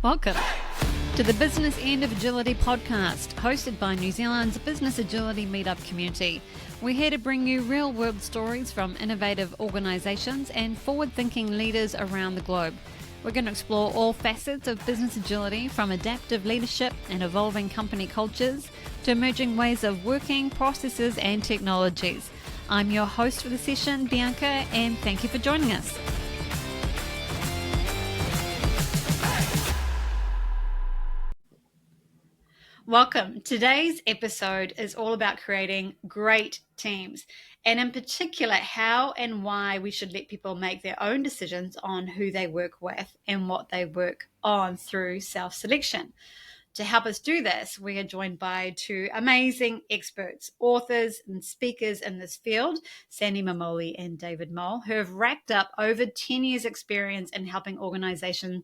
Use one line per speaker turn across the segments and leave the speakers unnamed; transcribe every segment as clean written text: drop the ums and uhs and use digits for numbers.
Welcome to the Business End of Agility podcast, hosted by New Zealand's Business Agility Meetup community. We're here to bring you real-world stories from innovative organisations and forward-thinking leaders around the globe. We're going to explore all facets of business agility, from adaptive leadership and evolving company cultures to emerging ways of working, processes and technologies. I'm your host for the session, Bianca, and thank you for joining us. Welcome. Today's episode is all about creating great teams, and in particular, how and why we should let people make their own decisions on who they work with and what they work on through self-selection. To help us do this, we are joined by two amazing experts, authors and speakers in this field, Sandy Mamoli and David Mole, who have racked up over 10 years experience in helping organizations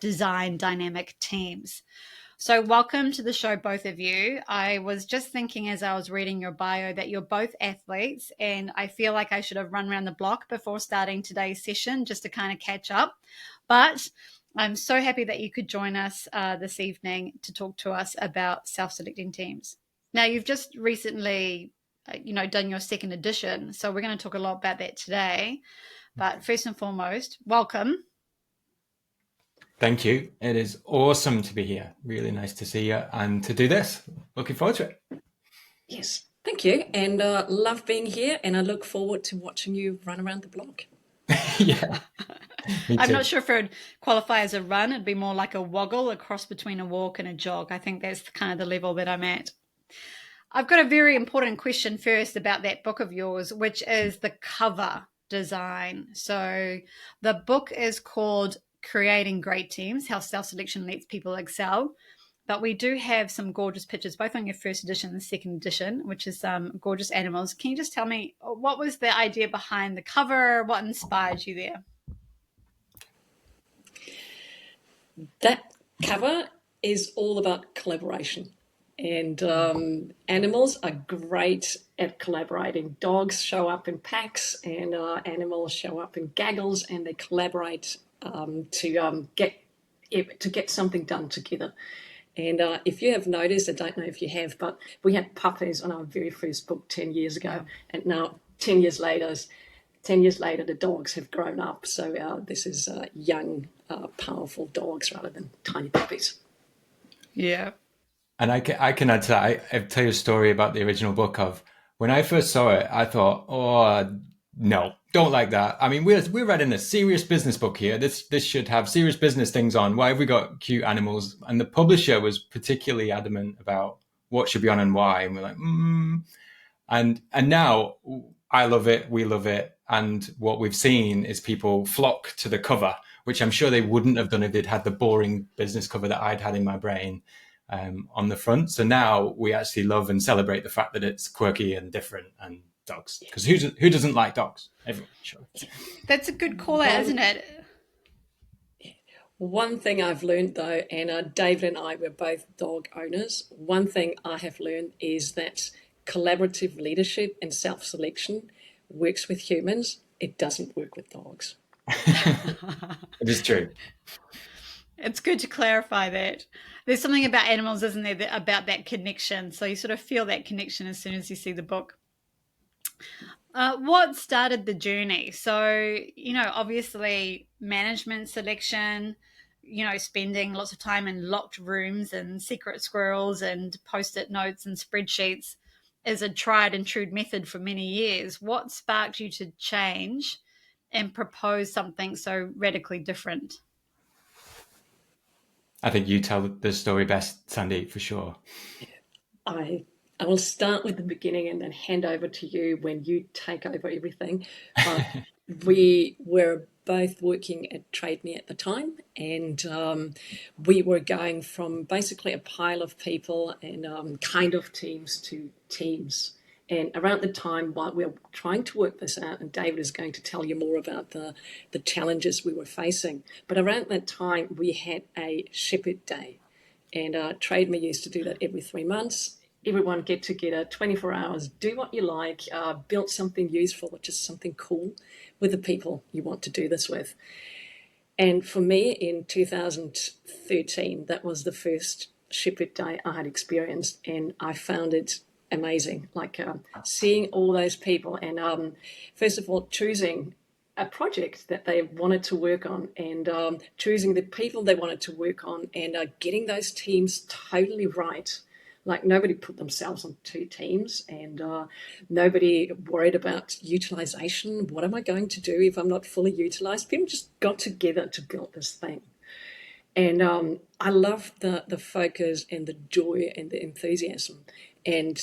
design dynamic teams. So welcome to the show, both of you. I was just thinking as I was reading your bio that you're both athletes, and I feel like I should have run around the block before starting today's session just to kind of catch up. But I'm so happy that you could join us this evening to talk to us about self-selecting teams. Now, you've just recently, done your second edition, so we're going to talk a lot about that today. But first and foremost, welcome.
Thank you. It is awesome to be here. Really nice to see you and to do this. Looking forward to it.
Yes, thank you. And love being here. And I look forward to watching you run around the block.
Yeah.
I'm not sure if it would qualify as a run. It'd be more like a woggle, a cross between a walk and a jog. I think that's kind of the level that I'm at. I've got a very important question first about that book of yours, which is the cover design. So the book is called Creating Great Teams, How Self-Selection Lets People Excel. But we do have some gorgeous pictures, both on your first edition and the second edition, which is gorgeous animals. Can you just tell me, what was the idea behind the cover? What inspired you there?
That cover is all about collaboration. And animals are great at collaborating. Dogs show up in packs, and animals show up in gaggles, and they collaborate to get something done together. And if you have noticed, I don't know if you have, but we had puppies on our very first book 10 years ago, and now 10 years later, the dogs have grown up. So this is young, powerful dogs rather than tiny puppies.
Yeah.
And I can add to that. I'll tell you a story about the original book. Of when I first saw it, I thought, oh, no, don't like that. I mean, we're writing a serious business book here. This should have serious business things on. Why have we got cute animals? And the publisher was particularly adamant about what should be on and why. And we're like, And now I love it. We love it. And what we've seen is people flock to the cover, which I'm sure they wouldn't have done if they'd had the boring business cover that I'd had in my brain on the front. So now we actually love and celebrate the fact that it's quirky and different and dogs. Because who doesn't like dogs? Everyone, sure.
That's a good call out, isn't it?
One thing I've learned, though, and David and I were both dog owners, one thing I have learned is that collaborative leadership and self-selection works with humans. It doesn't work with dogs.
It is true.
It's good to clarify that. There's something about animals, isn't there, about that connection. So you sort of feel that connection as soon as you see the book. What started the journey? So, obviously management selection, spending lots of time in locked rooms and secret squirrels and post-it notes and spreadsheets is a tried and true method for many years. What sparked you to change and propose something so radically different?
I think you tell the story best, Sandy, for sure.
I will start with the beginning and then hand over to you when you take over everything. We were both working at Trade Me at the time, and we were going from basically a pile of people and kind of teams to teams. And around the time while we were trying to work this out, and David is going to tell you more about the challenges we were facing, but around that time we had a Shepherd Day, and Trade Me used to do that every 3 months. Everyone get together, 24 hours, do what you like, build something useful, which is something cool with the people you want to do this with. And for me in 2013, that was the first shipwreck day I had experienced, and I found it amazing. Like seeing all those people, and first of all, choosing a project that they wanted to work on, and choosing the people they wanted to work on, and getting those teams totally right. Like nobody put themselves on two teams, and nobody worried about utilization. What am I going to do if I'm not fully utilized? People just got together to build this thing. And I love the focus and the joy and the enthusiasm. And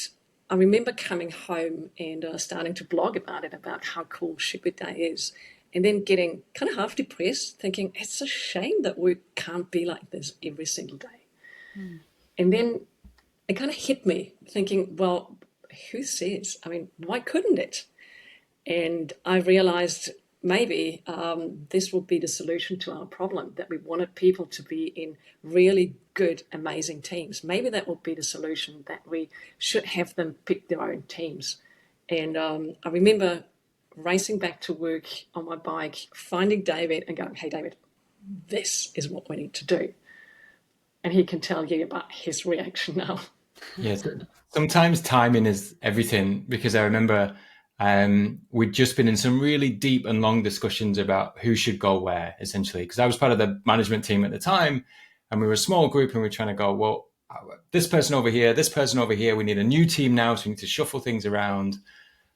I remember coming home and starting to blog about it, about how cool Shipper Day is. And then getting kind of half depressed, thinking it's a shame that we can't be like this every single day. And then it kind of hit me, thinking, well, who says? I mean, why couldn't it? And I realized maybe this will be the solution to our problem, that we wanted people to be in really good, amazing teams. Maybe that will be the solution, that we should have them pick their own teams. And I remember racing back to work on my bike, finding David and going, hey, David, this is what we need to do. And he can tell you about his reaction now.
Yes, sometimes timing is everything, because I remember we'd just been in some really deep and long discussions about who should go where, essentially, because I was part of the management team at the time, and we were a small group, and we were trying to go, well, this person over here, this person over here, we need a new team now, so we need to shuffle things around.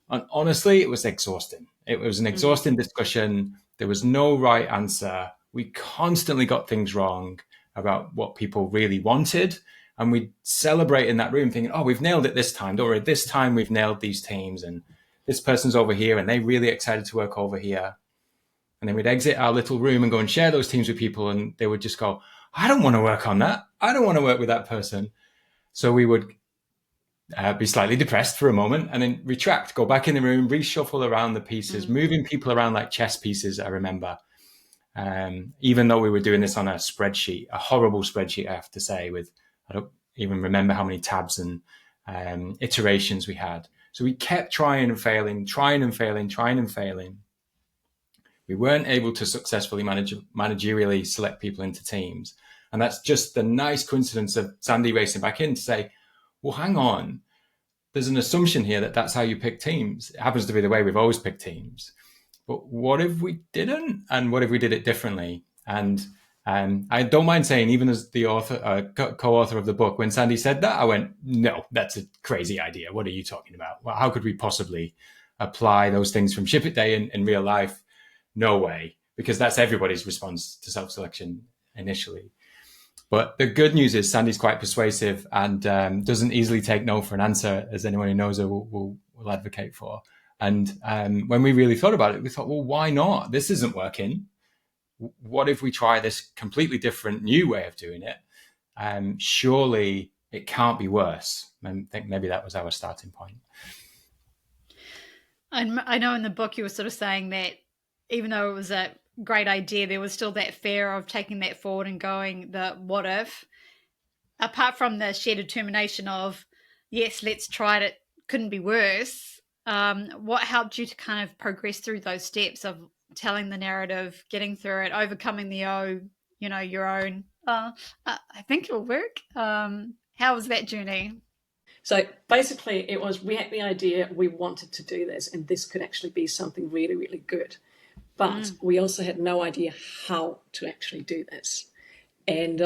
And honestly, it was exhausting. It was an exhausting discussion. There was no right answer. We constantly got things wrong about what people really wanted. And we'd celebrate in that room thinking, oh, we've nailed it this time. Don't worry, this time we've nailed these teams. And this person's over here and they're really excited to work over here. And then we'd exit our little room and go and share those teams with people. And they would just go, I don't want to work on that. I don't want to work with that person. So we would be slightly depressed for a moment and then retract, go back in the room, reshuffle around the pieces, moving people around like chess pieces, I remember. Even though we were doing this on a spreadsheet, a horrible spreadsheet, I have to say, with, I don't even remember how many tabs and iterations we had. So we kept trying and failing. We weren't able to successfully managerially select people into teams. And that's just the nice coincidence of Sandy racing back in to say, well, hang on, there's an assumption here that that's how you pick teams. It happens to be the way we've always picked teams. But what if we didn't? And what if we did it differently? And I don't mind saying, even as the author, co-author of the book, when Sandy said that, I went, no, that's a crazy idea. What are you talking about? Well, how could we possibly apply those things from Ship It Day in real life? No way, because that's everybody's response to self-selection initially. But the good news is Sandy's quite persuasive and doesn't easily take no for an answer, as anyone who knows her will advocate for. And when we really thought about it, we thought, well, why not? This isn't working. What if we try this completely different new way of doing it? Surely it can't be worse. And I think maybe that was our starting point.
I know in the book you were sort of saying that even though it was a great idea, there was still that fear of taking that forward and going the what if. Apart from the sheer determination of, yes, let's try it couldn't be worse, what helped you to kind of progress through those steps of telling the narrative, getting through it, overcoming the your own, I think it'll work. How was that journey?
So basically, it was, we had the idea, we wanted to do this, and this could actually be something really, really good. But we also had no idea how to actually do this. And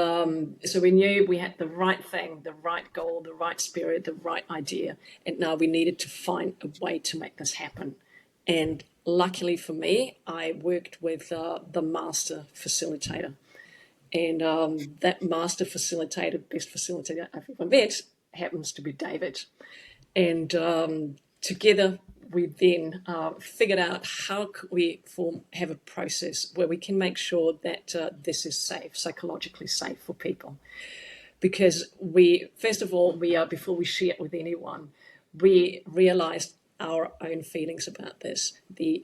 so we knew we had the right thing, the right goal, the right spirit, the right idea. And now we needed to find a way to make this happen. And luckily for me, I worked with the master facilitator. And that master facilitator, best facilitator I've ever met, happens to be David. And together we then figured out how could we have a process where we can make sure that this is safe, psychologically safe for people. Because first of all, before we share it with anyone, we realized our own feelings about this, the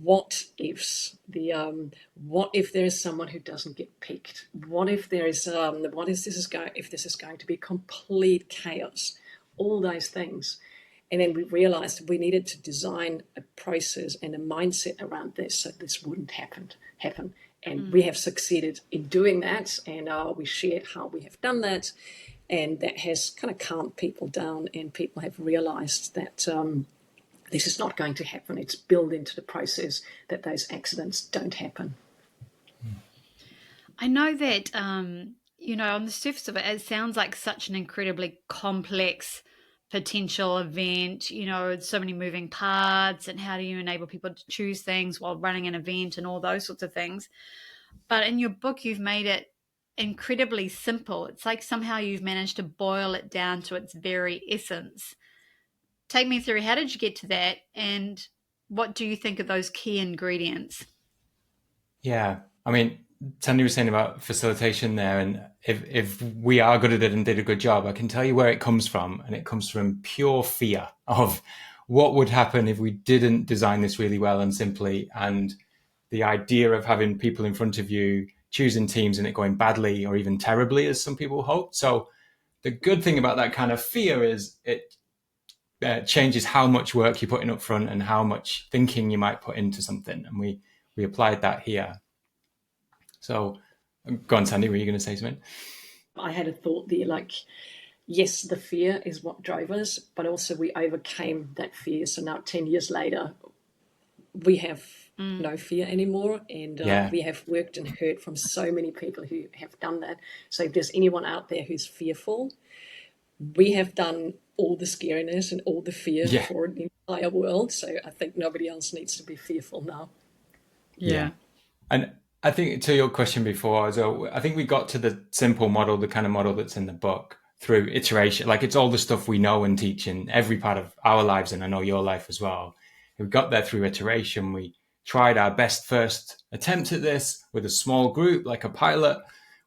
what ifs, the what if there is someone who doesn't get picked? What if there is if this is going to be complete chaos? All those things. And then we realized we needed to design a process and a mindset around this so this wouldn't happen. And we have succeeded in doing that, and we shared how we have done that, and that has kind of calmed people down, and people have realized that this is not going to happen. It's built into the process that those accidents don't happen.
I know that, on the surface of it, it sounds like such an incredibly complex potential event, so many moving parts, and how do you enable people to choose things while running an event and all those sorts of things. But in your book, you've made it incredibly simple. It's like somehow you've managed to boil it down to its very essence. Take me through, how did you get to that, and what do you think are those key ingredients?
Yeah, I mean, Sandy was saying about facilitation there, and if we are good at it and did a good job, I can tell you where it comes from, and it comes from pure fear of what would happen if we didn't design this really well and simply, and the idea of having people in front of you choosing teams and it going badly or even terribly, as some people hope. So the good thing about that kind of fear is it changes how much work you're putting up front and how much thinking you might put into something, and we applied that here. So, go on, Sandy, were you going to say something?
I had a thought there, like, yes, the fear is what drove us, but also we overcame that fear. So now, 10 years later, we have no fear anymore. And we have worked and heard from so many people who have done that. So if there's anyone out there who's fearful, we have done all the scariness and all the fear for the entire world. So I think nobody else needs to be fearful now.
Yeah.
And I think to your question before, so I think we got to the simple model, the kind of model that's in the book, through iteration. Like, it's all the stuff we know and teach in every part of our lives, and I know your life as well. We got there through iteration. We tried our best first attempt at this with a small group, like a pilot,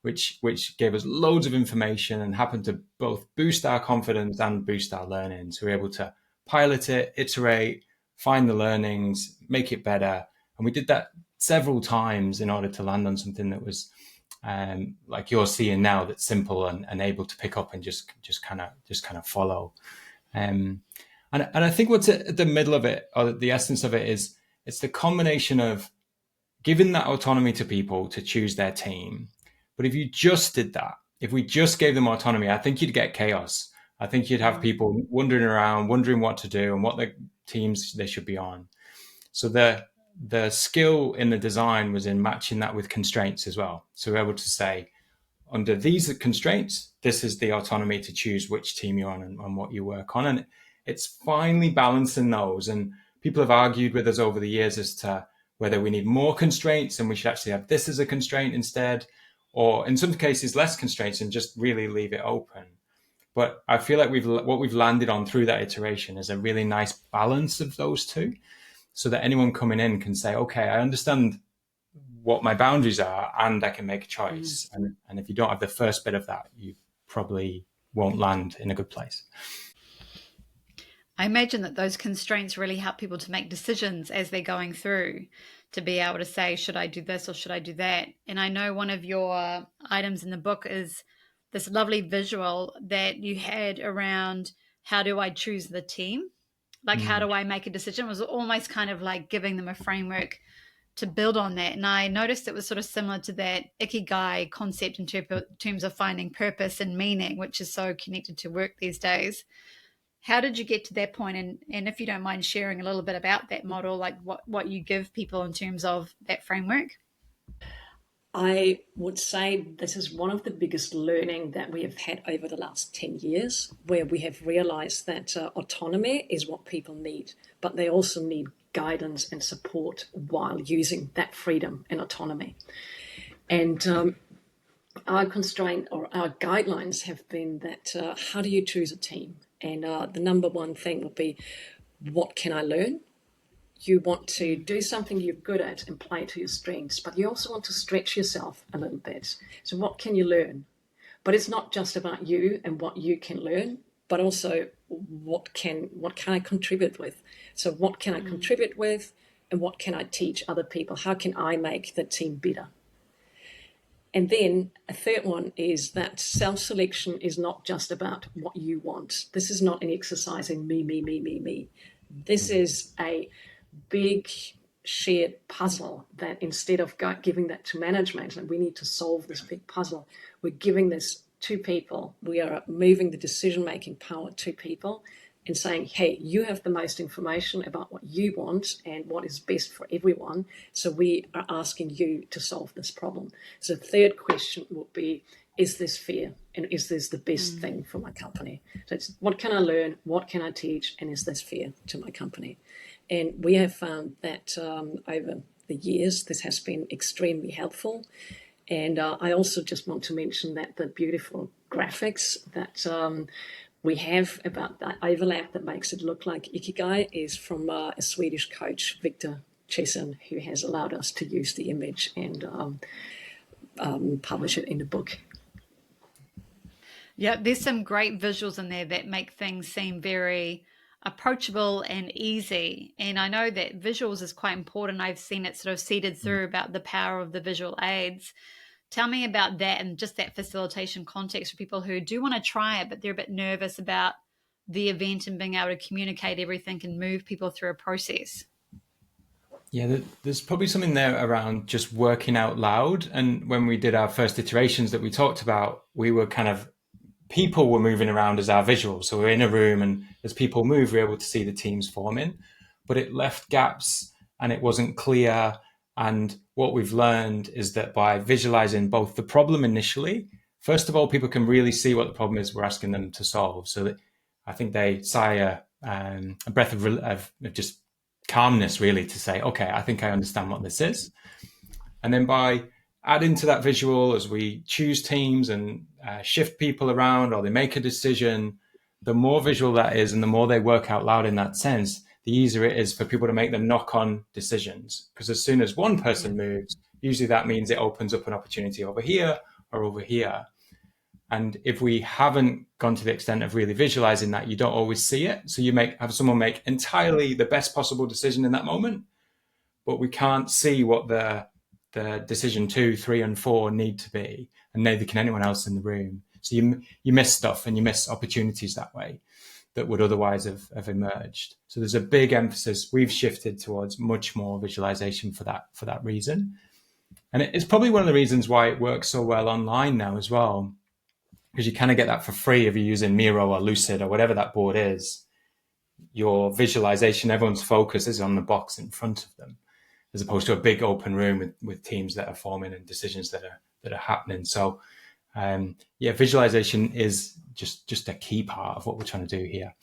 which gave us loads of information and happened to both boost our confidence and boost our learning. So we were able to pilot it, iterate, find the learnings, make it better. And we did that several times in order to land on something that was like you're seeing now, that's simple and able to pick up and just kind of follow. And I think what's at the middle of it, or the essence of it, is it's the combination of giving that autonomy to people to choose their team. But if you just did that, if we just gave them autonomy, I think you'd get chaos. I think you'd have people wandering around, wondering what to do and what the teams they should be on. So the skill in the design was in matching that with constraints as well. So we're able to say, under these constraints, this is the autonomy to choose which team you're on and what you work on. And it's finally balancing those. And people have argued with us over the years as to whether we need more constraints and we should actually have this as a constraint instead, or in some cases less constraints and just really leave it open. But I feel like what we've landed on through that iteration is a really nice balance of those two, so that anyone coming in can say, okay, I understand what my boundaries are and I can make a choice. And if you don't have the first bit of that, you probably won't land in a good place.
I imagine that those constraints really help people to make decisions as they're going through, to be able to say, should I do this or should I do that? And I know one of your items in the book is this lovely visual that you had around, how do I choose the team? Like, how do I make a decision? It was almost kind of like giving them a framework to build on that. And I noticed it was sort of similar to that ikigai concept in terms of finding purpose and meaning, which is so connected to work these days. How did you get to that point? And if you don't mind sharing a little bit about that model, like what you give people in terms of that framework?
I would say this is one of the biggest learning that we have had over the last 10 years, where we have realized that autonomy is what people need, but they also need guidance and support while using that freedom and autonomy. And our constraint or our guidelines have been that how do you choose a team? And the number one thing would be, what can I learn? You want to do something you're good at and play to your strengths, but you also want to stretch yourself a little bit. So what can you learn? But it's not just about you and what you can learn, but also what can I contribute with? So what can I contribute with, and what can I teach other people? How can I make the team better? And then a third one is that self-selection is not just about what you want. This is not an exercise in me. This is a big shared puzzle, that instead of giving that to management and we need to solve this big puzzle, we're giving this to people. We are moving the decision-making power to people and saying, hey, you have the most information about what you want and what is best for everyone. So we are asking you to solve this problem. So the third question would be, is this fair? And is this the best thing for my company? So it's, what can I learn? What can I teach? And is this fair to my company? And we have found that over the years, this has been extremely helpful. And I also just want to mention that the beautiful graphics that we have about that overlap that makes it look like Ikigai is from a Swedish coach, Victor Chesson, who has allowed us to use the image and publish it in the book.
Yeah, there's some great visuals in there that make things seem very approachable and easy. And I know that visuals is quite important. I've seen it sort of seeded through about the power of the visual aids. Tell me about that and just that facilitation context for people who do want to try it, but they're a bit nervous about the event and being able to communicate everything and move people through a process.
Yeah, there's probably something there around just working out loud. And when we did our first iterations that we talked about, we were kind of, people were moving around as our visuals. So we're in a room, and as people move, we're able to see the teams forming. But it left gaps and it wasn't clear. And what we've learned is that by visualizing both the problem initially, first of all, people can really see what the problem is we're asking them to solve. So that I think they sigh a breath of just calmness, really, to say, okay, I think I understand what this is. And then by adding to that visual, as we choose teams and shift people around, or they make a decision, the more visual that is and the more they work out loud in that sense, the easier it is for people to make the knock-on decisions. Because as soon as one person moves, usually that means it opens up an opportunity over here or over here. And if we haven't gone to the extent of really visualizing that, you don't always see it. So you have someone make entirely the best possible decision in that moment, but we can't see what the decision 2, 3, and 4 need to be, and neither can anyone else in the room. So you miss stuff and you miss opportunities that way that would otherwise have emerged. So there's a big emphasis. We've shifted towards much more visualization for that reason. And it's probably one of the reasons why it works so well online now as well, because you kind of get that for free if you're using Miro or Lucid or whatever that board is. Your visualization, everyone's focus is on the box in front of them, as opposed to a big open room with teams that are forming and decisions that are happening. So visualization is just a key part of what we're trying to do here.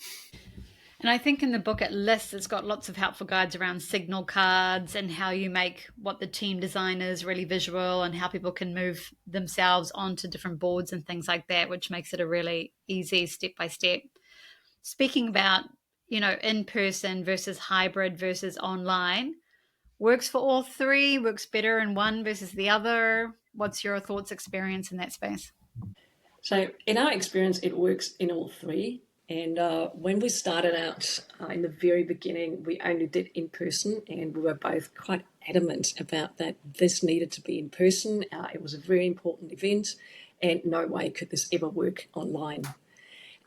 And I think in the book it lists, it's got lots of helpful guides around signal cards and how you make what the team design is really visual, and how people can move themselves onto different boards and things like that, which makes it a really easy step-by-step. Speaking about, in-person versus hybrid versus online, works for all three, works better in one versus the other. What's your thoughts, experience in that space?
So in our experience, it works in all three. And when we started out in the very beginning, we only did in person, and we were both quite adamant about that this needed to be in person. It was a very important event, and no way could this ever work online.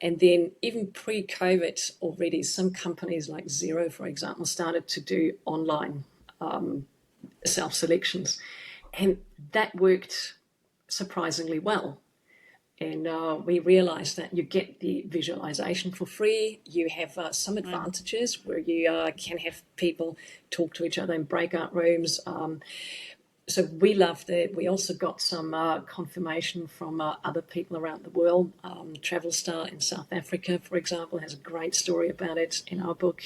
And then even pre-COVID already, some companies like Xero, for example, started to do online self-selections. And that worked surprisingly well. And we realized that you get the visualization for free. You have some advantages where you can have people talk to each other in breakout rooms. So we loved it. We also got some confirmation from other people around the world. Travel Star in South Africa, for example, has a great story about it in our book.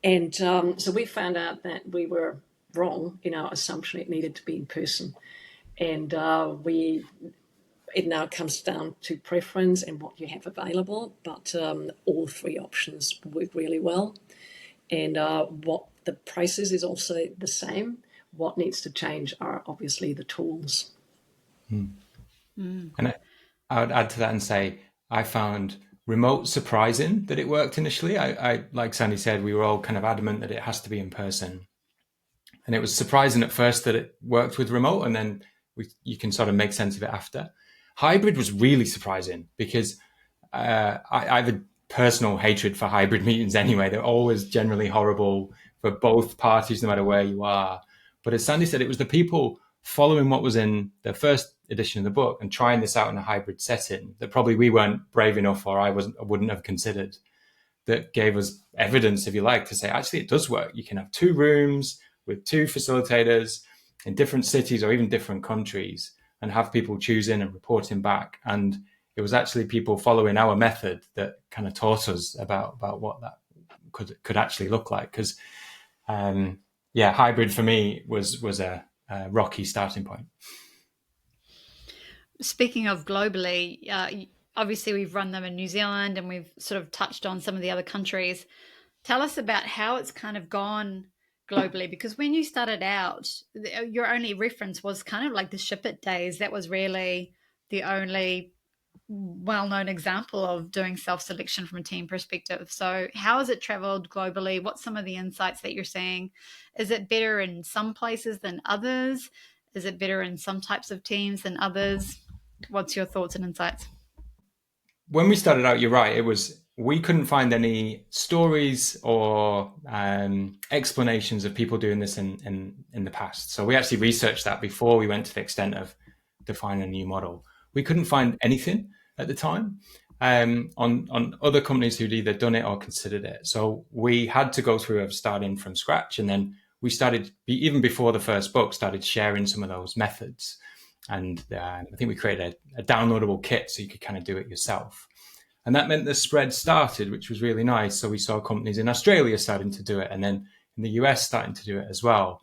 And so we found out that we were wrong in our assumption it needed to be in person. And it now comes down to preference and what you have available, but all three options work really well. And what the process is also the same. What needs to change are obviously the tools.
And I would add to that and say, I found remote surprising that it worked initially. I like Sandy said, we were all kind of adamant that it has to be in person. And it was surprising at first that it worked with remote, and then you can sort of make sense of it after. Hybrid was really surprising because I have a personal hatred for hybrid meetings anyway. They're always generally horrible, for both parties, no matter where you are. But as Sandy said, it was the people following what was in the first edition of the book and trying this out in a hybrid setting that probably we weren't brave enough, or I wouldn't have considered, that gave us evidence, if you like, to say, actually, it does work. You can have 2 rooms with 2 facilitators in different cities or even different countries and have people choosing and reporting back. And it was actually people following our method that kind of taught us about what that could actually look like. Because, hybrid for me was a rocky starting point.
Speaking of globally, obviously we've run them in New Zealand and we've sort of touched on some of the other countries. Tell us about how it's kind of gone globally, because when you started out, your only reference was kind of like the Ship It days. That was really the only well-known example of doing self-selection from a team perspective. So how has it traveled globally? What's some of the insights that you're seeing? Is it better in some places than others? Is it better in some types of teams than others? What's your thoughts and insights?
When we started out, you're right. We couldn't find any stories or explanations of people doing this in the past. So we actually researched that before we went to the extent of defining a new model. We couldn't find anything at the time on other companies who'd either done it or considered it. So we had to go through of starting from scratch, and then we started, even before the first book, started sharing some of those methods. And I think we created a downloadable kit so you could kind of do it yourself. And that meant the spread started, which was really nice. So we saw companies in Australia starting to do it, and then in the US starting to do it as well.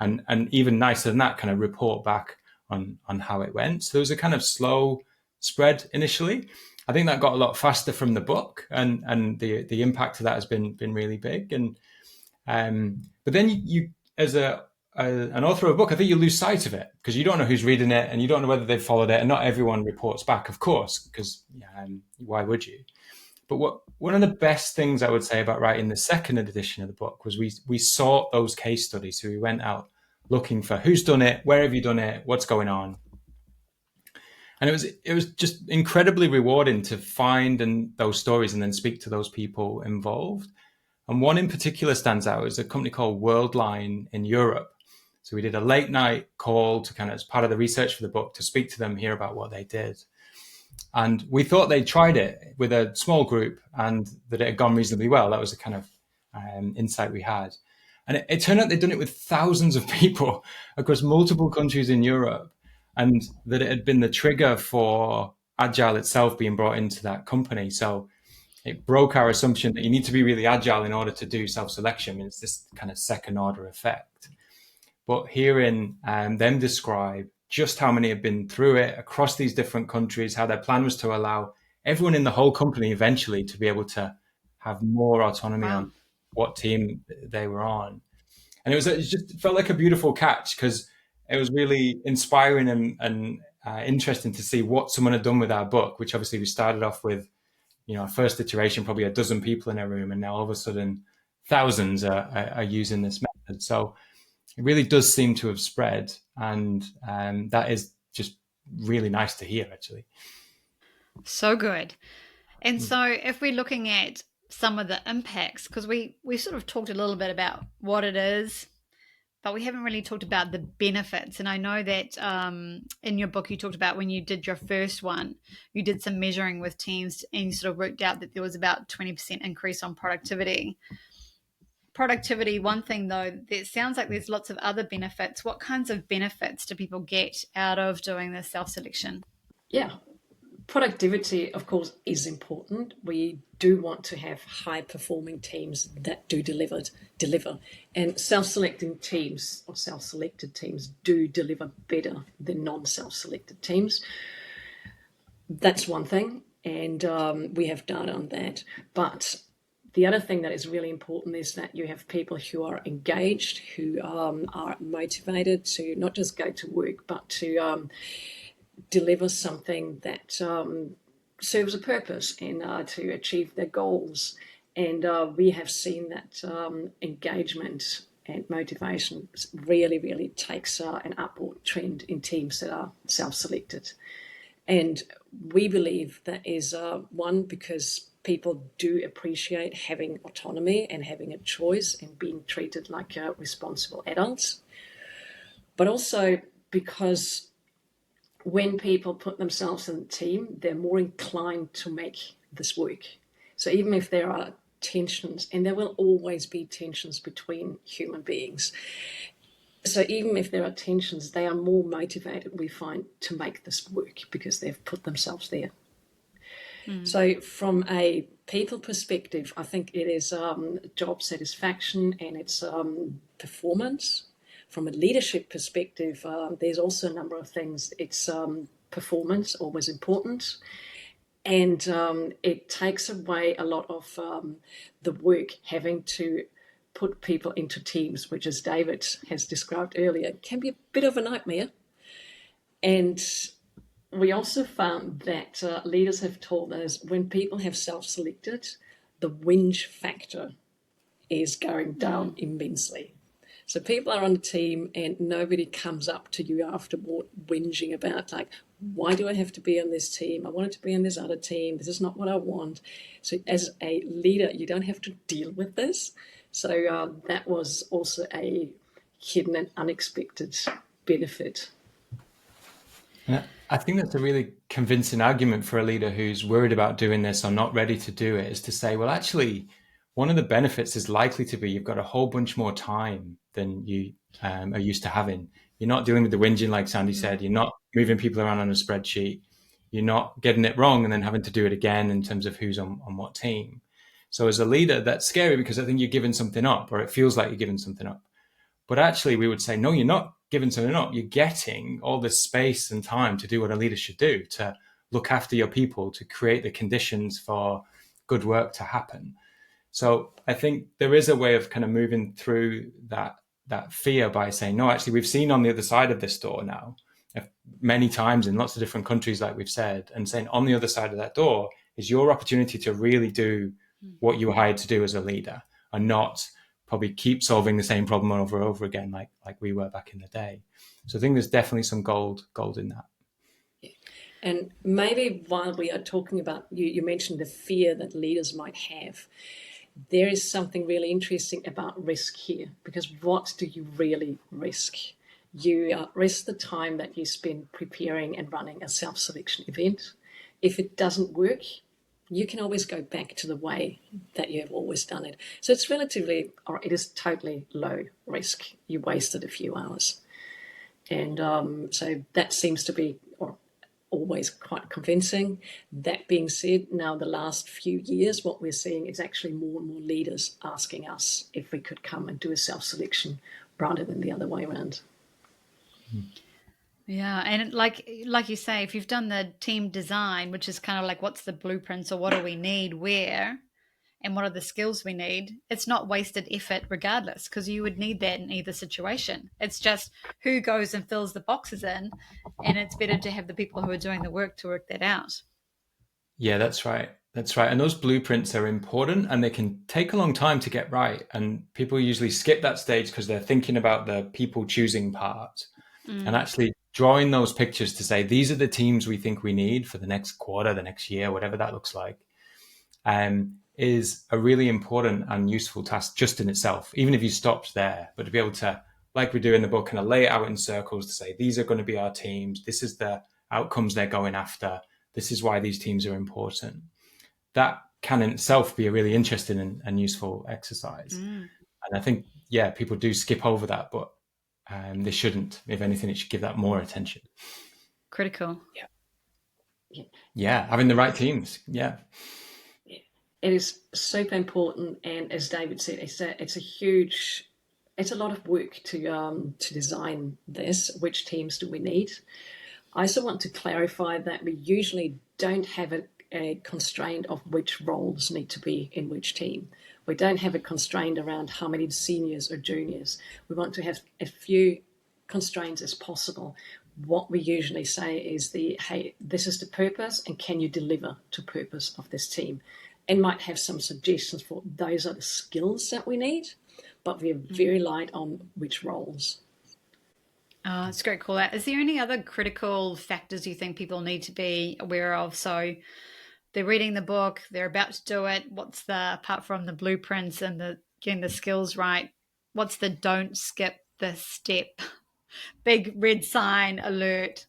And even nicer than that, kind of report back on how it went. So there was a kind of slow spread initially. I think that got a lot faster from the book, and the impact of that has been really big. And but then you as an author of a book, I think you lose sight of it because you don't know who's reading it and you don't know whether they've followed it, and not everyone reports back, of course, because why would you? But one of the best things I would say about writing the second edition of the book was we sought those case studies. So we went out looking for who's done it, where have you done it, what's going on. And it was just incredibly rewarding to find those stories and then speak to those people involved. And one in particular stands out is a company called Worldline in Europe. So we did a late night call to kind of, as part of the research for the book, to speak to them, hear about what they did. And we thought they tried it with a small group and that it had gone reasonably well. That was the kind of insight we had. And it turned out they'd done it with thousands of people across multiple countries in Europe, and that it had been the trigger for Agile itself being brought into that company. So it broke our assumption that you need to be really agile in order to do self-selection. It's this kind of second order effect. But hearing them describe just how many have been through it across these different countries, how their plan was to allow everyone in the whole company eventually to be able to have more autonomy on what team they were on. And it just felt like a beautiful catch, because it was really inspiring and interesting to see what someone had done with our book, which obviously we started off with, our first iteration, probably a dozen people in a room, and now all of a sudden thousands are using this method. So it really does seem to have spread, and that is just really nice to hear, actually.
So good. And so if we're looking at some of the impacts, because we sort of talked a little bit about what it is, but we haven't really talked about the benefits. And I know that in your book, you talked about when you did your first one, you did some measuring with teams and you sort of worked out that there was about 20% increase on productivity. One thing though, it sounds like there's lots of other benefits. What kinds of benefits do people get out of doing this self-selection?
Yeah. Productivity, of course, is important. We do want to have high-performing teams that do deliver, and self-selecting teams or self-selected teams do deliver better than non-self-selected teams. That's one thing, and we have data on that. But the other thing that is really important is that you have people who are engaged, who are motivated to not just go to work, but to deliver something that serves a purpose and to achieve their goals. And we have seen that engagement and motivation really, really takes an upward trend in teams that are self-selected. And we believe that is one, because people do appreciate having autonomy and having a choice and being treated like responsible adults, but also because when people put themselves in a team, they're more inclined to make this work. So even if there are tensions, and there will always be tensions between human beings, so even if there are tensions, they are more motivated, we find, to make this work because they've put themselves there. So from a people perspective, I think it is job satisfaction and it's performance. From a leadership perspective, there's also a number of things. It's performance, always important. And it takes away a lot of the work having to put people into teams, which, as David has described earlier, can be a bit of a nightmare. And we also found that leaders have told us when people have self-selected, the whinge factor is going down immensely. So people are on the team and nobody comes up to you afterward whinging about, like, why do I have to be on this team? I wanted to be on this other team. This is not what I want. So as a leader, you don't have to deal with this. So that was also a hidden and unexpected benefit.
Yeah, I think that's a really convincing argument for a leader who's worried about doing this or not ready to do it, is to say, well, actually, one of the benefits is likely to be you've got a whole bunch more time than you are used to having. You're not dealing with the whinging, like Sandy said. You're not moving people around on a spreadsheet. You're not getting it wrong and then having to do it again in terms of who's on what team. So as a leader, that's scary because I think you're giving something up, or it feels like you're giving something up. But actually, we would say, no, you're not giving something up. You're getting all this space and time to do what a leader should do, to look after your people, to create the conditions for good work to happen. So I think there is a way of kind of moving through that fear by saying, no, actually, we've seen on the other side of this door now many times in lots of different countries, like we've said, and saying on the other side of that door is your opportunity to really do what you were hired to do as a leader, and not probably keep solving the same problem over and over again, like we were back in the day. So I think there's definitely some gold in that.
And maybe while we are talking about, you mentioned the fear that leaders might have, there is something really interesting about risk here, because what do you really risk? You risk the time that you spend preparing and running a self-selection event. If it doesn't work, you can always go back to the way that you have always done it. So it's relatively, or it is totally low risk. You wasted a few hours. And so that seems to be always quite convincing. That being said, now the last few years, what we're seeing is actually more and more leaders asking us if we could come and do a self-selection rather than the other way around.
Yeah, and like you say, if you've done the team design, which is kind of like what's the blueprints or what do we need where, and what are the skills we need, it's not wasted effort regardless, because you would need that in either situation. It's just who goes and fills the boxes in, and it's better to have the people who are doing the work to work that out.
Yeah, that's right. That's right. And those blueprints are important and they can take a long time to get right. And people usually skip that stage because they're thinking about the people choosing part. And actually drawing those pictures to say, these are the teams we think we need for the next quarter, the next year, whatever that looks like, is a really important and useful task just in itself, even if you stopped there. But to be able to, like we do in the book, kind of lay it out in circles to say, these are going to be our teams. This is the outcomes they're going after. This is why these teams are important. That can in itself be a really interesting and useful exercise. And I think, yeah, people do skip over that, but they shouldn't. If anything, it should give that more attention.
Critical.
Yeah, having the right teams. Yeah.
It is super important, and as David said, it's a lot of work to design this. Which teams do we need? I also want to clarify that we usually don't have a constraint of which roles need to be in which team. We don't have a constraint around how many seniors or juniors. We want to have a few constraints as possible. What we usually say is hey, this is the purpose, and can you deliver to purpose of this team? And might have some suggestions for those are the skills that we need, but we are very light on which roles.
Oh, it's a great call out. Is there any other critical factors you think people need to be aware of? So they're reading the book, they're about to do it. What's the, apart from the blueprints and the getting the skills right, what's the don't skip this step? Big red sign alert.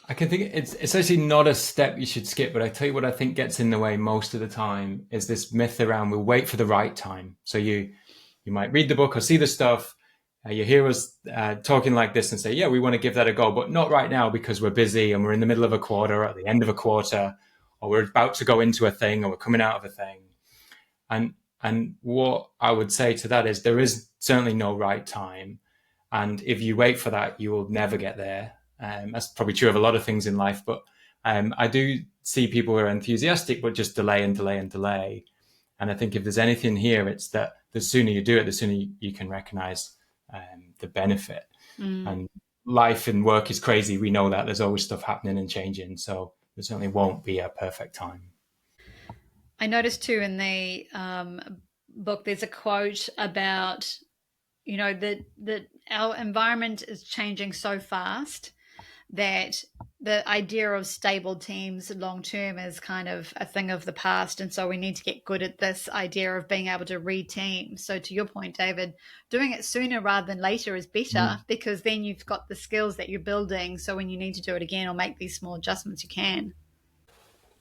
I can think it's actually not a step you should skip, but I tell you what I think gets in the way most of the time is this myth around we'll wait for the right time. So you might read the book or see the stuff, you hear us talking like this and say, yeah, we want to give that a go, but not right now because we're busy and we're in the middle of a quarter, at the end of a quarter, or we're about to go into a thing, or we're coming out of a thing. And what I would say to that is there is certainly no right time. And if you wait for that, you will never get there. That's probably true of a lot of things in life, but I do see people who are enthusiastic, but just delay and delay and delay. And I think if there's anything here, it's that the sooner you do it, the sooner you can recognize the benefit. And life and work is crazy. We know that there's always stuff happening and changing. So there certainly won't be a perfect time.
I noticed too in the book, there's a quote about, that our environment is changing so fast that the idea of stable teams long term is kind of a thing of the past. And so we need to get good at this idea of being able to re-team. So to your point, David, doing it sooner rather than later is better because then you've got the skills that you're building. So when you need to do it again or make these small adjustments, you can.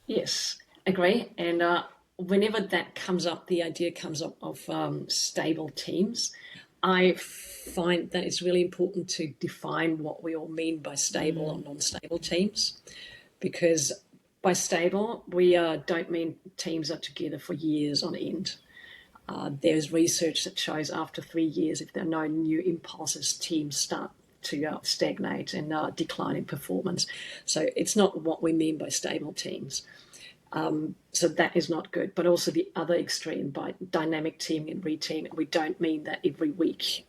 Yes, agree. And whenever that comes up, the idea comes up of stable teams, I find that it's really important to define what we all mean by stable or non-stable teams, because by stable, we don't mean teams are together for years on end. There's research that shows after 3 years, if there are no new impulses, teams start to stagnate and decline in performance. So it's not what we mean by stable teams. So that is not good. But also the other extreme, by dynamic teaming and reteaming, we don't mean that every week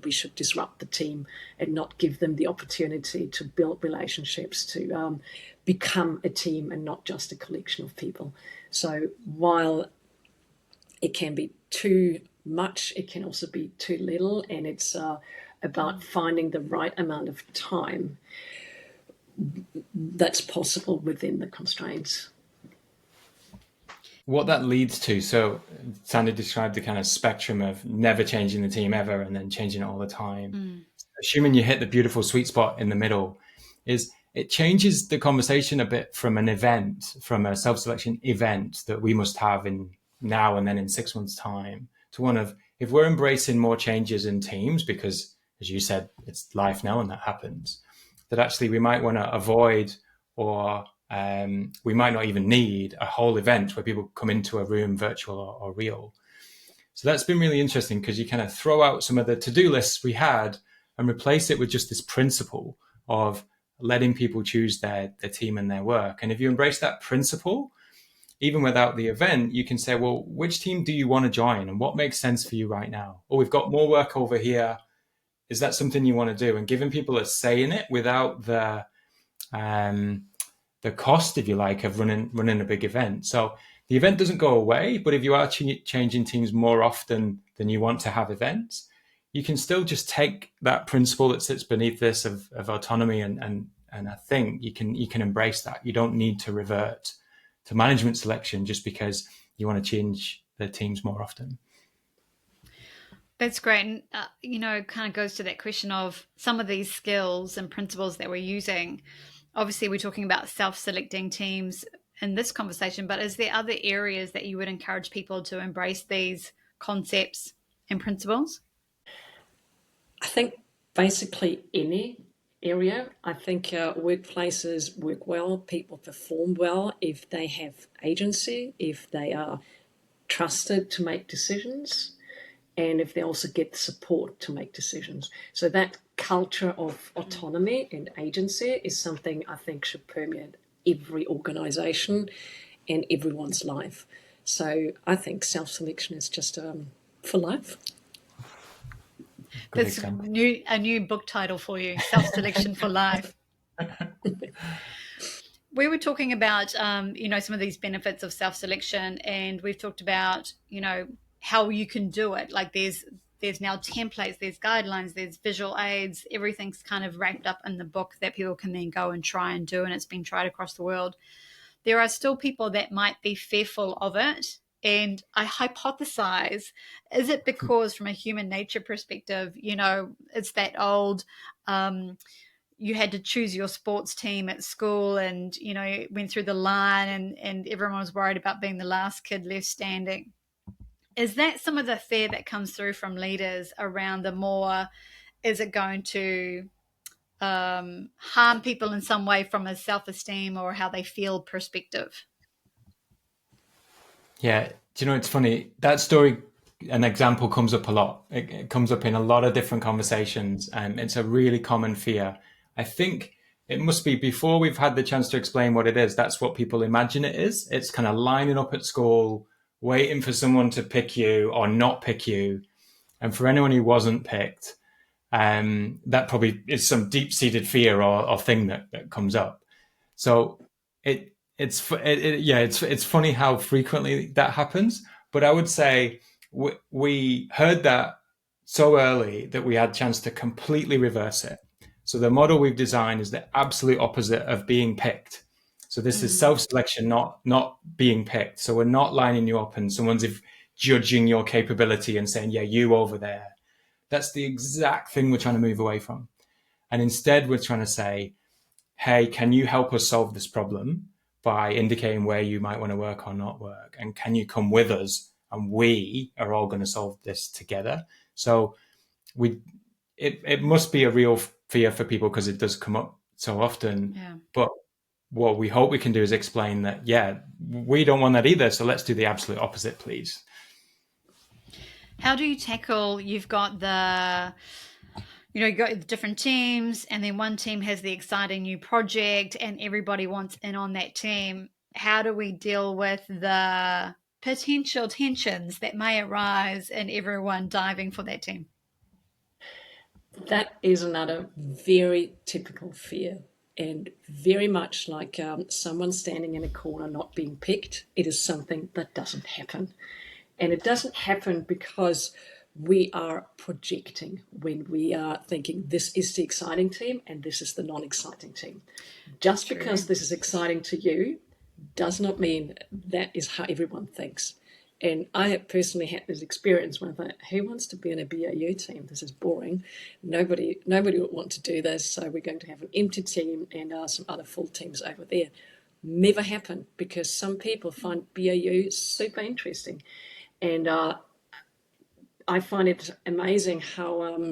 we should disrupt the team and not give them the opportunity to build relationships, to become a team and not just a collection of people. So while it can be too much, it can also be too little, and it's about finding the right amount of time that's possible within the constraints.
What that leads to, so Sandy described the kind of spectrum of never changing the team ever and then changing it all the time. Assuming you hit the beautiful sweet spot in the middle, is it changes the conversation a bit from an event, from a self-selection event that we must have in now and then in 6 months' time, to one of, if we're embracing more changes in teams, because as you said, it's life now and that happens, that actually we might want to avoid, or we might not even need a whole event where people come into a room, virtual or real. So that's been really interesting, because you kind of throw out some of the to-do lists we had and replace it with just this principle of letting people choose their team and their work. And if you embrace that principle, even without the event, you can say, well, which team do you want to join and what makes sense for you right now? Oh, we've got more work over here. Is that something you want to do? And giving people a say in it without the cost, if you like, of running a big event. So the event doesn't go away, but if you are changing teams more often than you want to have events, you can still just take that principle that sits beneath this of autonomy and I think you can embrace that. You don't need to revert to management selection just because you want to change the teams more often.
That's great. And, kind of goes to that question of some of these skills and principles that we're using. Obviously, we're talking about self-selecting teams in this conversation, but is there other areas that you would encourage people to embrace these concepts and principles?
I think basically any area. I think workplaces work well, people perform well if they have agency, if they are trusted to make decisions, and if they also get support to make decisions. So that culture of autonomy and agency is something I think should permeate every organisation and everyone's life. So I think self-selection is just for life.
That's a new book title for you, Self-Selection for Life. We were talking about, some of these benefits of self-selection, and we've talked about, how you can do it. Like there's there's now templates, there's guidelines, there's visual aids, everything's kind of wrapped up in the book that people can then go and try and do, and it's been tried across the world. There are still people that might be fearful of it. And I hypothesize, is it because from a human nature perspective, it's that old, you had to choose your sports team at school, and, went through the line, and everyone was worried about being the last kid left standing. Is that some of the fear that comes through from leaders around the more, is it going to harm people in some way from a self-esteem or how they feel perspective?
Yeah, do you know, it's funny, that story, an example comes up a lot. It comes up in a lot of different conversations, and it's a really common fear. I think it must be before we've had the chance to explain what it is, that's what people imagine it is. It's kind of lining up at school, waiting for someone to pick you or not pick you. And for anyone who wasn't picked, that probably is some deep-seated fear or thing that comes up. So it's funny how frequently that happens. But I would say we heard that so early that we had a chance to completely reverse it. So the model we've designed is the absolute opposite of being picked. So this is self-selection, not being picked. So we're not lining you up and someone's judging your capability and saying, yeah, you over there. That's the exact thing we're trying to move away from. And instead, we're trying to say, hey, can you help us solve this problem by indicating where you might want to work or not work? And can you come with us? And we are all going to solve this together. So it must be a real fear for people because it does come up so often.
Yeah.
But what we hope we can do is explain that, yeah, we don't want that either. So let's do the absolute opposite, please.
How do you tackle, you've got you've got the different teams, and then one team has the exciting new project and everybody wants in on that team. How do we deal with the potential tensions that may arise in everyone diving for that team?
That is another very typical fear, and very much like someone standing in a corner not being picked. It is something that doesn't happen. And it doesn't happen because we are projecting when we are thinking this is the exciting team and this is the non-exciting team. Just because this is exciting to you does not mean that is how everyone thinks. And I have personally had this experience where I thought, who wants to be in a BAU team? This is boring. Nobody would want to do this. So we're going to have an empty team and some other full teams over there. Never happened because some people find BAU super interesting. And I find it amazing how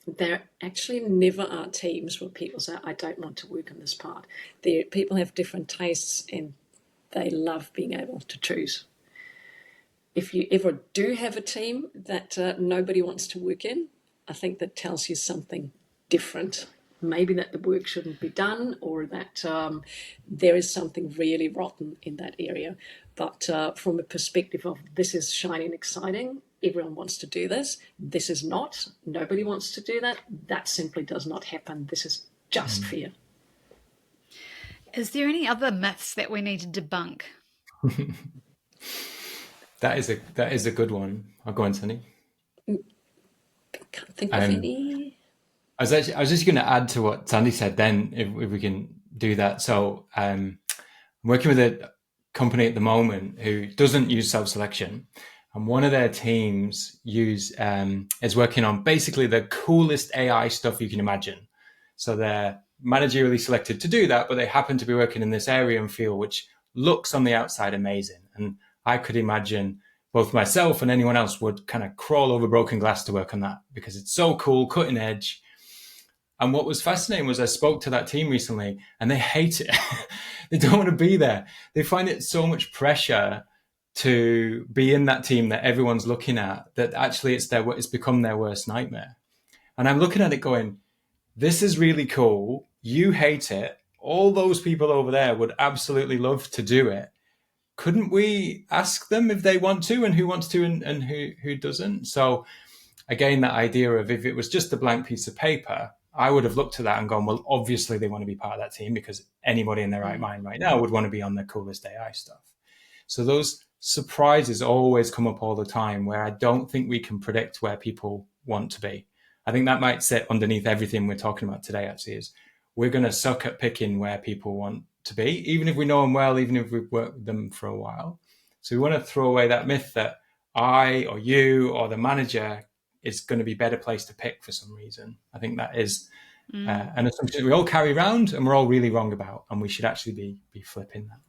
there actually never are teams where people say, I don't want to work on this part. People have different tastes and they love being able to choose. If you ever do have a team that nobody wants to work in, I think that tells you something different. Maybe that the work shouldn't be done, or that there is something really rotten in that area. But from a perspective of this is shiny and exciting, everyone wants to do this. This is not. Nobody wants to do that. That simply does not happen. This is just fear.
Is there any other myths that we need to debunk?
That is a good one. I'll go on, Sunny.
Can't think of any.
I was just going to add to what Sandy said then, if we can do that. So I'm working with a company at the moment who doesn't use self-selection. And one of their teams is working on basically the coolest AI stuff you can imagine. So they're managerially selected to do that, but they happen to be working in this area and field which looks on the outside amazing. And I could imagine both myself and anyone else would kind of crawl over broken glass to work on that because it's so cool, cutting edge. And what was fascinating was I spoke to that team recently and they hate it. They don't want to be there. They find it so much pressure to be in that team that everyone's looking at that actually it's become their worst nightmare. And I'm looking at it going, this is really cool. You hate it. All those people over there would absolutely love to do it. Couldn't we ask them if they want to and who wants to and who doesn't? So again, that idea of if it was just a blank piece of paper, I would have looked at that and gone, well, obviously they want to be part of that team because anybody in their right mind right now would want to be on the coolest AI stuff. So those surprises always come up all the time where I don't think we can predict where people want to be. I think that might sit underneath everything we're talking about today, actually, is we're going to suck at picking where people want to be, even if we know them well, even if we've worked with them for a while. So we want to throw away that myth that I or you or the manager is going to be better placed to pick for some reason. I think that is an assumption we all carry around and we're all really wrong about, and we should actually be flipping that.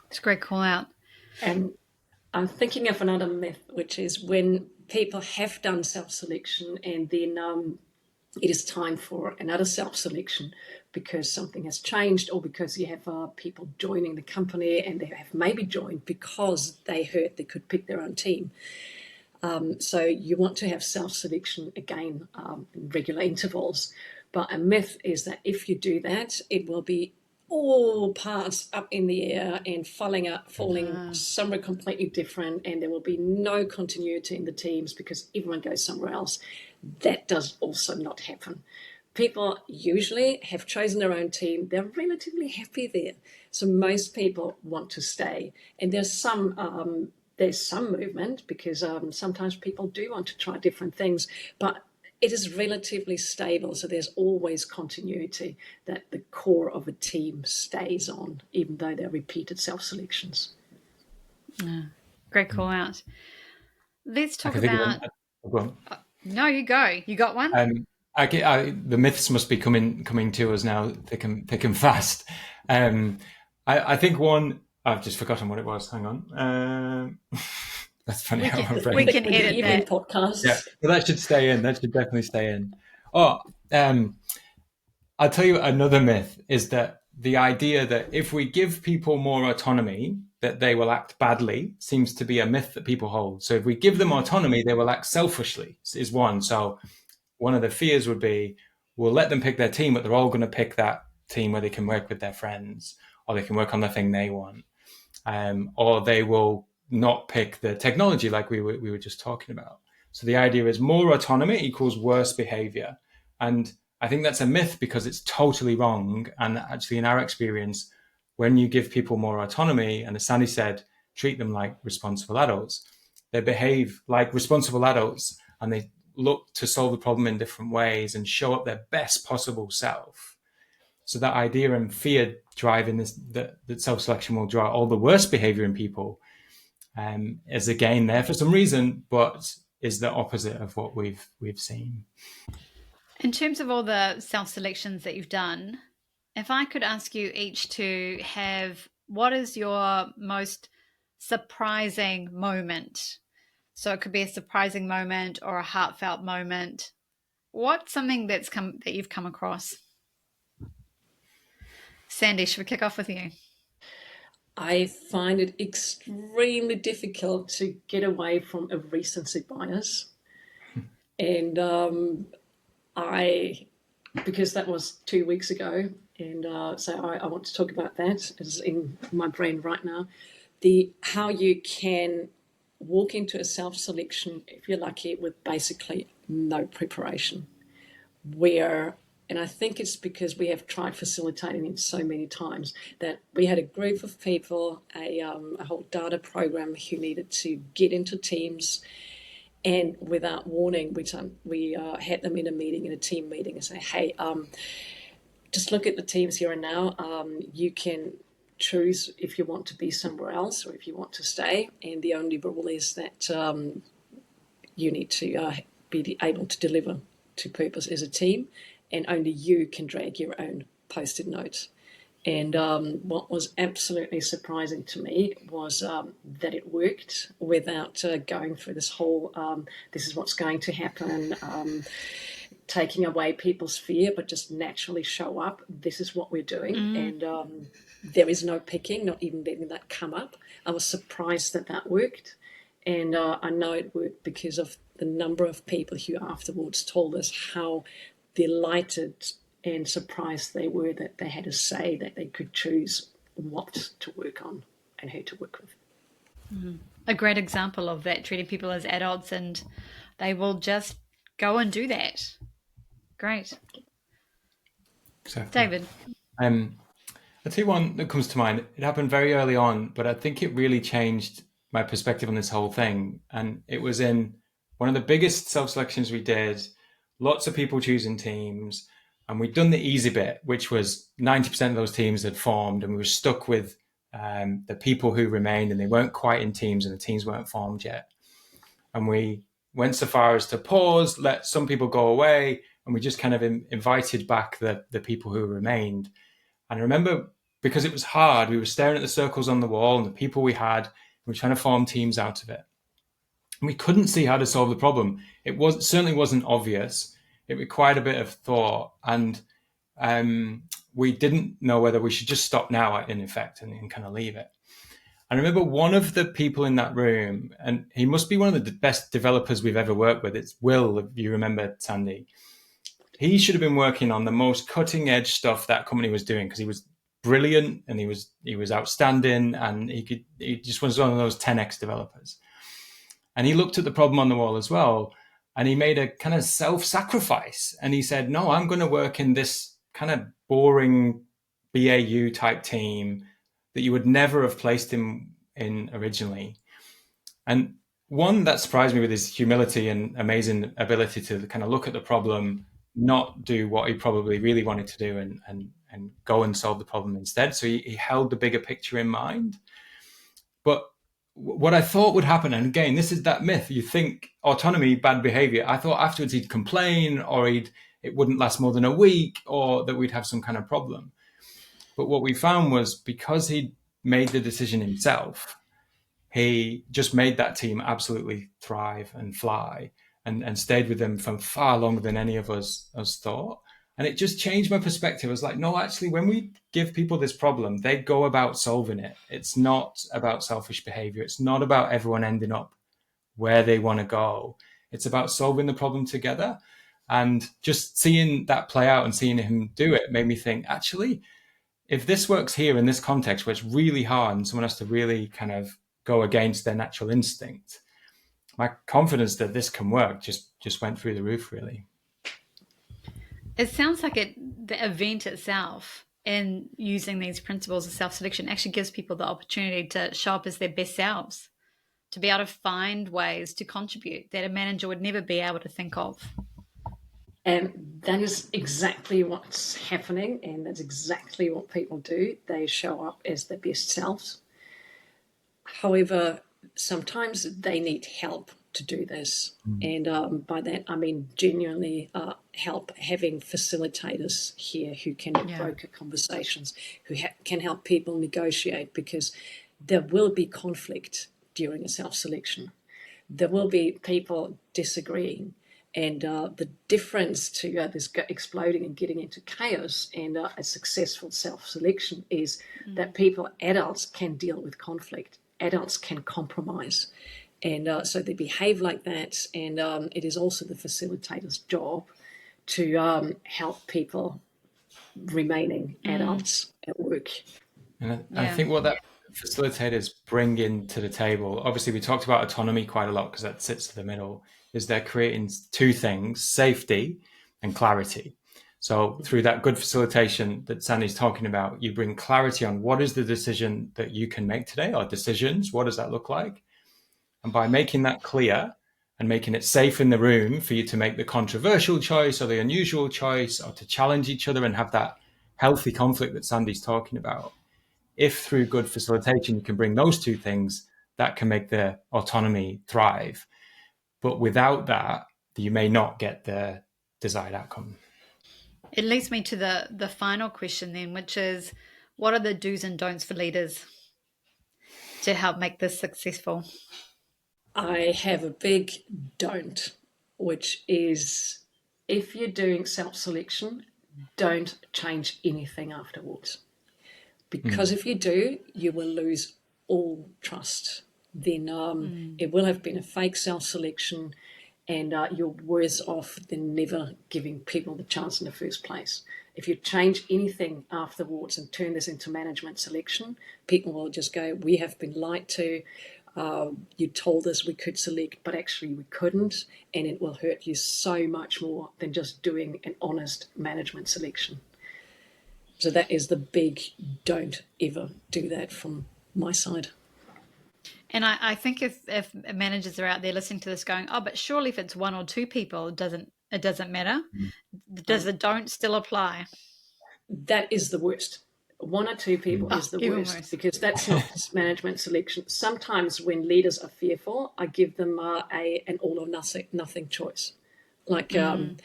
It's a great call out.
And I'm thinking of another myth, which is when people have done self-selection and then it is time for another self-selection because something has changed or because you have people joining the company and they have maybe joined because they heard they could pick their own team. So you want to have self-selection again in regular intervals. But a myth is that if you do that, it will be all parts up in the air and falling somewhere completely different, and there will be no continuity in the teams because everyone goes somewhere else. That does also not happen. People usually have chosen their own team. They're relatively happy there. So most people want to stay. And there's some movement because sometimes people do want to try different things, but it is relatively stable. So there's always continuity that the core of a team stays on, even though they're repeated self-selections.
Great call out. Let's talk about... No, you go. You got one?
The myths must be coming to us now thick and fast. I think one... I've just forgotten what it was. Hang on. That's funny.
We can edit that
podcast.
Yeah, well, that should stay in. That should definitely stay in. I'll tell you another myth is that the idea that if we give people more autonomy, that they will act badly seems to be a myth that people hold. So if we give them autonomy, they will act selfishly is one. So one of the fears would be, we'll let them pick their team, but they're all going to pick that team where they can work with their friends or they can work on the thing they want. Or they will not pick the technology like we were just talking about. So the idea is more autonomy equals worse behavior. And I think that's a myth because it's totally wrong. And actually, in our experience, when you give people more autonomy, and as Sandy said, treat them like responsible adults, they behave like responsible adults and they look to solve the problem in different ways and show up their best possible self. So that idea and fear driving this, that self-selection will draw all the worst behavior in people is again there for some reason, but is the opposite of what we've seen.
In terms of all the self-selections that you've done, if I could ask you each to have, what is your most surprising moment? So it could be a surprising moment or a heartfelt moment. What's something that you've come across? Sandy, should we kick off with you?
I find it extremely difficult to get away from a recency bias. And because that was 2 weeks ago, and so I want to talk about that. It's in my brain right now. How you can walk into a self-selection, if you're lucky, with basically no preparation. And I think it's because we have tried facilitating it so many times that we had a group of people, a whole data program who needed to get into teams, and without warning, we had them in a team meeting, and say, hey, just look at the teams here and now. You can choose if you want to be somewhere else or if you want to stay, and the only rule is that you need to be able to deliver to purpose as a team, and only you can drag your own post-it notes. And what was absolutely surprising to me was that it worked without going through this whole, this is what's going to happen, taking away people's fear, but just naturally show up. This is what we're doing. And there is no picking, not even letting that come up. I was surprised that worked. And I know it worked because of the number of people who afterwards told us how delighted and surprised they were that they had a say, that they could choose what to work on and who to work with.
Mm-hmm. A great example of that, treating people as adults, and they will just go and do that. Great.
Exactly.
David?
I'll tell you one that comes to mind. It happened very early on, but I think it really changed my perspective on this whole thing. And it was in one of the biggest self-selections we did, lots of people choosing teams, and we'd done the easy bit, which was 90% of those teams had formed, and we were stuck with the people who remained, and they weren't quite in teams, and the teams weren't formed yet. And we went so far as to pause, let some people go away, and we just kind of invited back the people who remained. And I remember, because it was hard, we were staring at the circles on the wall and the people we had, and we were trying to form teams out of it. And we couldn't see how to solve the problem. Certainly wasn't obvious. It required a bit of thought, and we didn't know whether we should just stop now, in effect, and kind of leave it. I remember one of the people in that room, and he must be one of the best developers we've ever worked with. It's Will, if you remember, Sandy. He should have been working on the most cutting edge stuff that company was doing, because he was brilliant and he was outstanding, and he just was one of those 10x developers. And he looked at the problem on the wall as well, and he made a kind of self-sacrifice, and he said, no, I'm going to work in this kind of boring BAU type team that you would never have placed him in originally. And one that surprised me with his humility and amazing ability to kind of look at the problem, not do what he probably really wanted to do, and go and solve the problem instead. So he held the bigger picture in mind. But what I thought would happen, and again, this is that myth, you think autonomy, bad behavior. I thought afterwards he'd complain, or it wouldn't last more than a week, or that we'd have some kind of problem. But what we found was, because he'd made the decision himself, he just made that team absolutely thrive and fly, and stayed with them for far longer than any of us thought. And it just changed my perspective. I was like, no, actually, when we give people this problem, they go about solving it. It's not about selfish behavior. It's not about everyone ending up where they want to go. It's about solving the problem together. And just seeing that play out and seeing him do it made me think, actually, if this works here in this context where it's really hard and someone has to really kind of go against their natural instinct, my confidence that this can work just went through the roof, really.
It sounds like the event itself, and using these principles of self-selection, actually gives people the opportunity to show up as their best selves, to be able to find ways to contribute that a manager would never be able to think of.
And that is exactly what's happening, and that's exactly what people do. They show up as their best selves. However, sometimes they need help to do this. And by that, I mean genuinely help, having facilitators here who can broker conversations, who can help people negotiate, because there will be conflict during a self-selection. There will be people disagreeing. And the difference to this exploding and getting into chaos and a successful self-selection is that adults can deal with conflict. Adults can compromise. And so they behave like that. And it is also the facilitator's job to help people remaining adults at work.
And I think what that facilitators bring into the table, obviously we talked about autonomy quite a lot because that sits in the middle, is they're creating two things: safety and clarity. So through that good facilitation that Sandy's talking about, you bring clarity on what is the decision that you can make today, or decisions, what does that look like? And by making that clear and making it safe in the room for you to make the controversial choice or the unusual choice, or to challenge each other and have that healthy conflict that Sandy's talking about, if through good facilitation you can bring those two things, that can make the autonomy thrive. But without that, you may not get the desired outcome.
It leads me to the final question then, which is, what are the do's and don'ts for leaders to help make this successful?
I have a big don't, which is, if you're doing self-selection, don't change anything afterwards. Because if you do, you will lose all trust. Then it will have been a fake self-selection, and you're worse off than never giving people the chance in the first place. If you change anything afterwards and turn this into management selection, people will just go, we have been lied to. You told us we could select, but actually we couldn't, and it will hurt you so much more than just doing an honest management selection. So that is the big don't ever do that from my side.
And I think if managers are out there listening to this going, oh, but surely if it's one or two people, it doesn't matter. Does
Um,
the don't still apply?
that is the worst. One or two people
Oh,
is the
even
worst
worse.
because that's not management selection. Sometimes when leaders are fearful, I give them an all or nothing choice. Like,
Mm,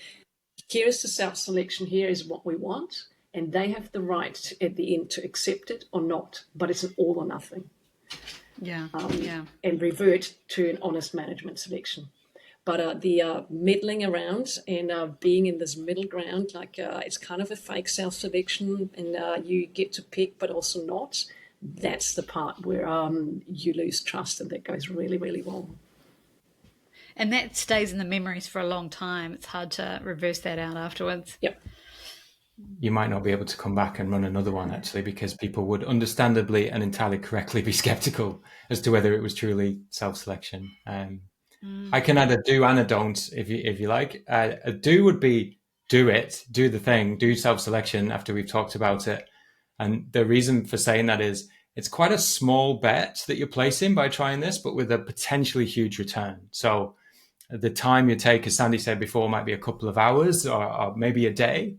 here is the self selection, here is what we want, and they have the right at the end to accept it or not, but it's an all or nothing,
yeah, yeah.
and revert to an honest management selection. But the meddling around and being in this middle ground, like it's kind of a fake self selection, and you get to pick, but also not. That's the part where you lose trust, and that goes really, really wrong.
And that stays in the memories for a long time. It's hard to reverse that out afterwards.
Yep.
You might not be able to come back and run another one actually, because people would understandably and entirely correctly be skeptical as to whether it was truly self-selection. I can add a do and a don't if you like. A do would be do it, do the thing, do self-selection after we've talked about it. And the reason for saying that is it's quite a small bet that you're placing by trying this, but with a potentially huge return. So the time you take, as Sandy said before, might be a couple of hours or maybe a day.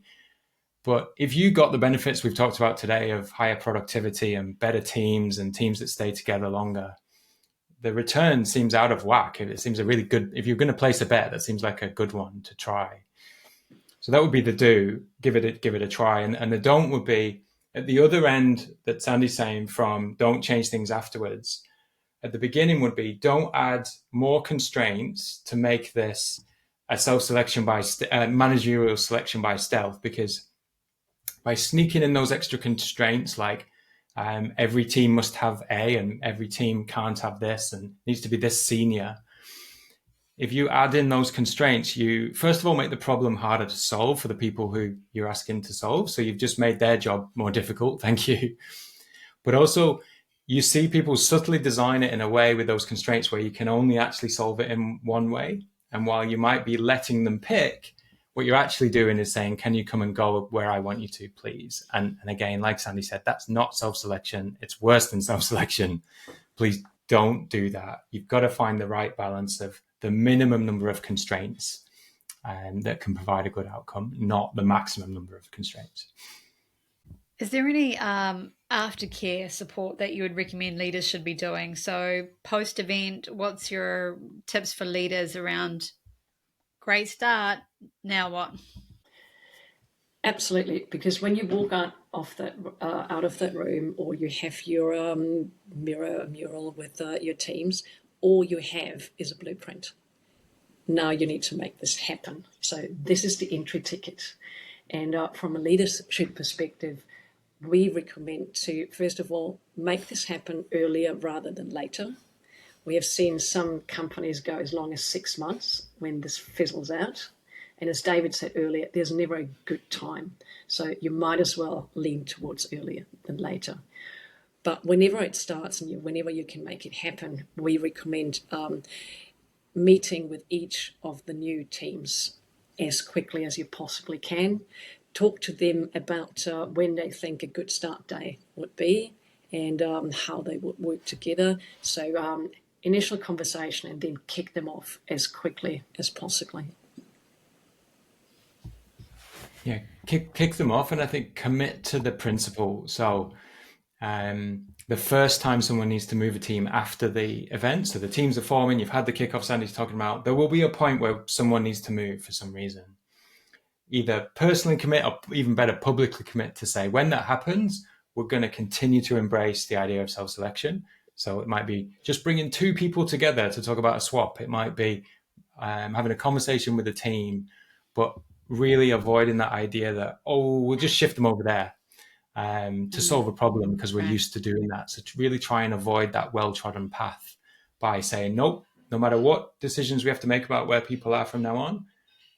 But if you got the benefits we've talked about today of higher productivity and better teams and teams that stay together longer, the return seems out of whack. It seems a really good, if you're going to place a bet, that seems like a good one to try. So that would be the do, give it a try. And the don't would be at the other end that Sandy's saying from don't change things afterwards. At the beginning would be don't add more constraints to make this a self-selection by managerial selection by stealth, because by sneaking in those extra constraints like every team must have A and every team can't have this and needs to be this senior. If you add in those constraints, you first of all make the problem harder to solve for the people who you're asking to solve. So you've just made their job more difficult. Thank you. But also, you see people subtly design it in a way with those constraints where you can only actually solve it in one way. And while you might be letting them pick, what you're actually doing is saying, can you come and go where I want you to, please? And again, like Sandy said, that's not self-selection. It's worse than self-selection. Please don't do that. You've got to find the right balance of the minimum number of constraints that can provide a good outcome, not the maximum number of constraints.
Is there any aftercare support that you would recommend leaders should be doing? So, post event, what's your tips for leaders around great start, now what?
Absolutely, because when you walk out of that room, or you have your mural with your teams, all you have is a blueprint. Now you need to make this happen. So this is the entry ticket, and from a leadership perspective, we recommend to first of all make this happen earlier rather than later. We have seen some companies go as long as 6 months when this fizzles out. And as David said earlier, there's never a good time. So you might as well lean towards earlier than later. But whenever it starts and whenever you can make it happen, we recommend meeting with each of the new teams as quickly as you possibly can. Talk to them about when they think a good start day would be, and how they would work together. So initial conversation, and then kick them off as quickly as possible.
Yeah, kick them off, and I think commit to the principle. So the first time someone needs to move a team after the event, so the teams are forming, you've had the kickoff Sandy's talking about, there will be a point where someone needs to move for some reason. Either personally commit or even better, publicly commit to say, when that happens, we're going to continue to embrace the idea of self-selection. So it might be just bringing two people together to talk about a swap. It might be having a conversation with the team, but really avoiding that idea that, oh, we'll just shift them over there to solve a problem because we're
Right.
used to doing that. So to really try and avoid that well-trodden path by saying, nope, no matter what decisions we have to make about where people are from now on,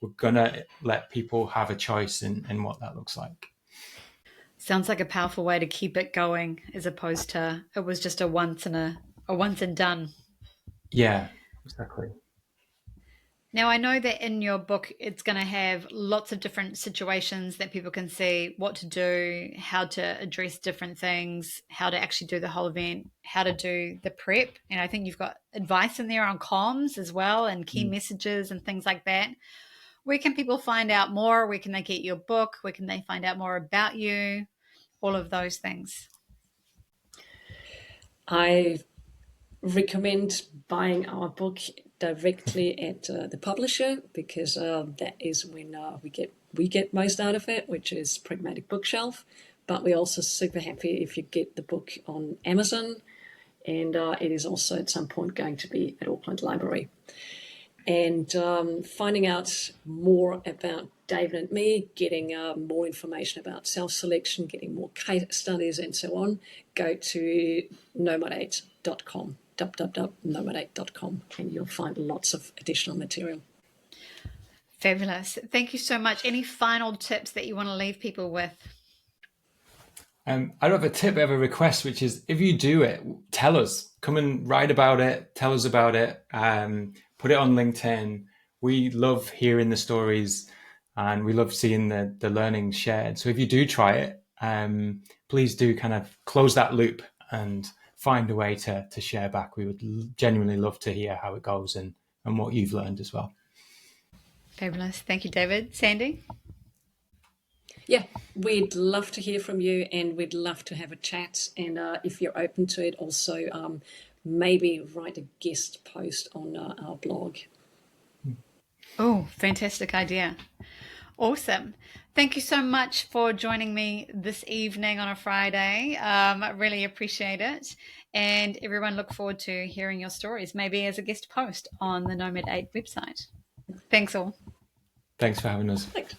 we're going to let people have a choice in what that looks like.
Sounds like a powerful way to keep it going, as opposed to it was just a once and done.
Yeah, exactly.
Now, I know that in your book, it's going to have lots of different situations that people can see what to do, how to address different things, how to actually do the whole event, how to do the prep. And I think you've got advice in there on comms as well and key messages and things like that. Where can people find out more? Where can they get your book? Where can they find out more about you? All of those things.
I recommend buying our book directly at the publisher, because that is when we get most out of it, which is Pragmatic Bookshelf. But we're also super happy if you get the book on Amazon, and it is also at some point going to be at Auckland Library. And finding out more about David and me, getting more information about self-selection, getting more case studies and so on, go to nomad8.com, www.nomad8.com, and you'll find lots of additional material.
Fabulous. Thank you so much. Any final tips that you want to leave people with?
I don't have a tip, I have a request, which is if you do it, tell us. Come and write about it, tell us about it, put it on LinkedIn. We love hearing the stories and we love seeing the learning shared. So if you do try it, please do kind of close that loop and find a way to share back. We would genuinely love to hear how it goes and what you've learned as well.
Fabulous. Thank you, David. Sandy?
Yeah, we'd love to hear from you, and we'd love to have a chat. And if you're open to it, also maybe write a guest post on our blog.
Oh, fantastic idea. Awesome. Thank you so much for joining me this evening on a Friday. I really appreciate it. And everyone, look forward to hearing your stories, maybe as a guest post on the Nomad 8 website. Thanks all.
Thanks for having us.
Thanks.